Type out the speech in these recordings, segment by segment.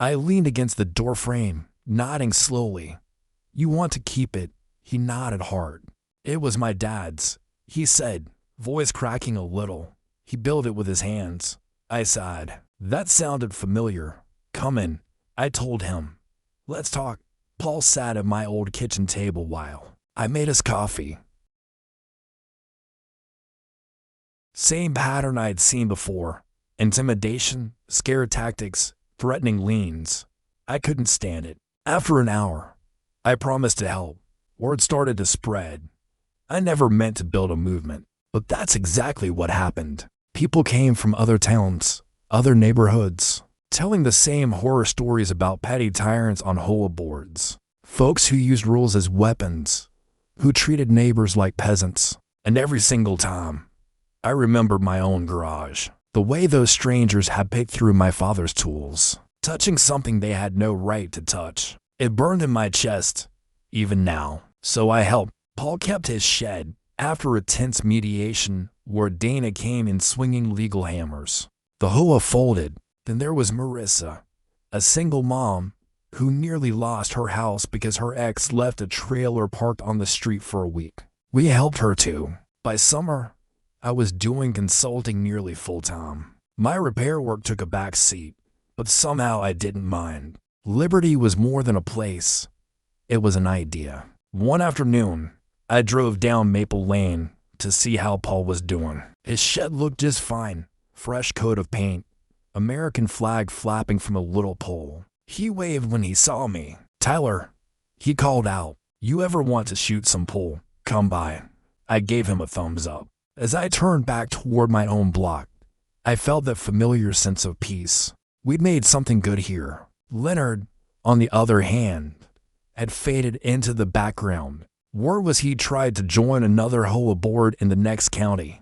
I leaned against the door frame, nodding slowly. You want to keep it? He nodded hard. It was my dad's, he said, voice cracking a little. He built it with his hands. I sighed. That sounded familiar. Come in, I told him. Let's talk. Paul sat at my old kitchen table while I made us coffee. Same pattern I'd seen before. Intimidation, scare tactics, threatening leans. I couldn't stand it. After an hour, I promised to help. Word started to spread. I never meant to build a movement, but that's exactly what happened. People came from other towns, other neighborhoods, telling the same horror stories about petty tyrants on HOA boards. Folks who used rules as weapons, who treated neighbors like peasants. And every single time, I remembered my own garage. The way those strangers had picked through my father's tools, touching something they had no right to touch. It burned in my chest, even now. So I helped. Paul kept his shed. After a tense mediation where Dana came in swinging legal hammers, the HOA folded. Then there was Marissa, a single mom who nearly lost her house because her ex left a trailer parked on the street for a week. We helped her too. By summer, I was doing consulting nearly full-time. My repair work took a back seat, but somehow I didn't mind. Liberty was more than a place. It was an idea. One afternoon, I drove down Maple Lane to see how Paul was doing. His shed looked just fine. Fresh coat of paint, American flag flapping from a little pole. He waved when he saw me. Tyler, he called out. You ever want to shoot some pool? Come by. I gave him a thumbs up. As I turned back toward my own block, I felt that familiar sense of peace. We'd made something good here. Leonard, on the other hand, had faded into the background. Word was he tried to join another HOA board in the next county,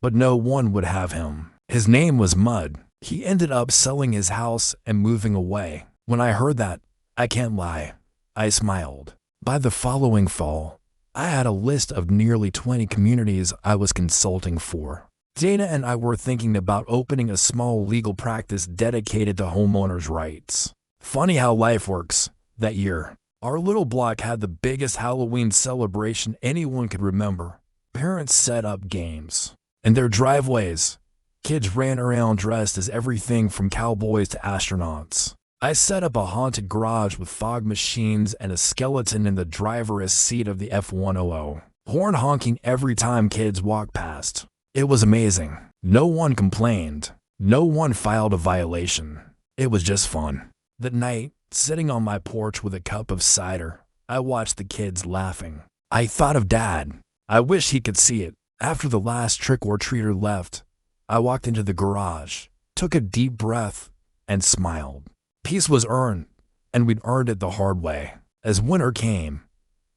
but no one would have him. His name was Mud. He ended up selling his house and moving away. When I heard that, I can't lie, I smiled. By the following fall, I had a list of nearly 20 communities I was consulting for. Dana and I were thinking about opening a small legal practice dedicated to homeowners' rights. Funny how life works. That year, our little block had the biggest Halloween celebration anyone could remember. Parents set up games in their driveways. Kids ran around dressed as everything from cowboys to astronauts. I set up a haunted garage with fog machines and a skeleton in the driver's seat of the F100, horn honking every time kids walked past. It was amazing. No one complained. No one filed a violation. It was just fun. That night, sitting on my porch with a cup of cider, I watched the kids laughing. I thought of Dad. I wish he could see it. After the last trick-or-treater left, I walked into the garage, took a deep breath, and smiled. Peace was earned, and we'd earned it the hard way. As winter came,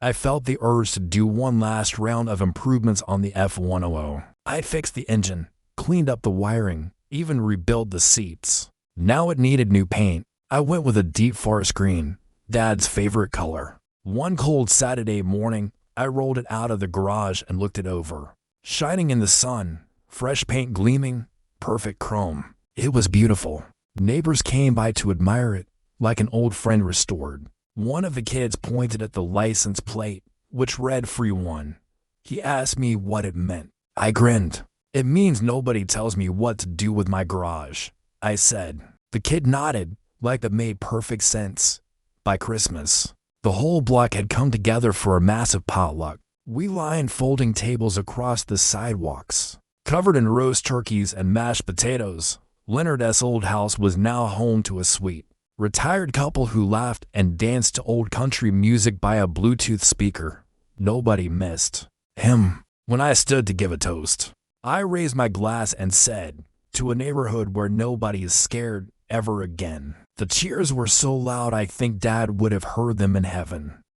I felt the urge to do one last round of improvements on the F100. I fixed the engine, cleaned up the wiring, even rebuilt the seats. Now it needed new paint. I went with a deep forest green, Dad's favorite color. One cold Saturday morning, I rolled it out of the garage and looked it over. Shining in the sun, fresh paint gleaming, perfect chrome. It was beautiful. Neighbors came by to admire it, like an old friend restored. One of the kids pointed at the license plate, which read Free One. He asked me what it meant. I grinned. It means nobody tells me what to do with my garage, I said. The kid nodded, like that made perfect sense. By Christmas, the whole block had come together for a massive potluck. We lined folding tables across the sidewalks, covered in roast turkeys and mashed potatoes. Leonard's old house was now home to a sweet, retired couple who laughed and danced to old country music by a Bluetooth speaker. Nobody missed him. When I stood to give a toast, I raised my glass and said, to a neighborhood where nobody is scared ever again. The cheers were so loud I think Dad would have heard them in heaven.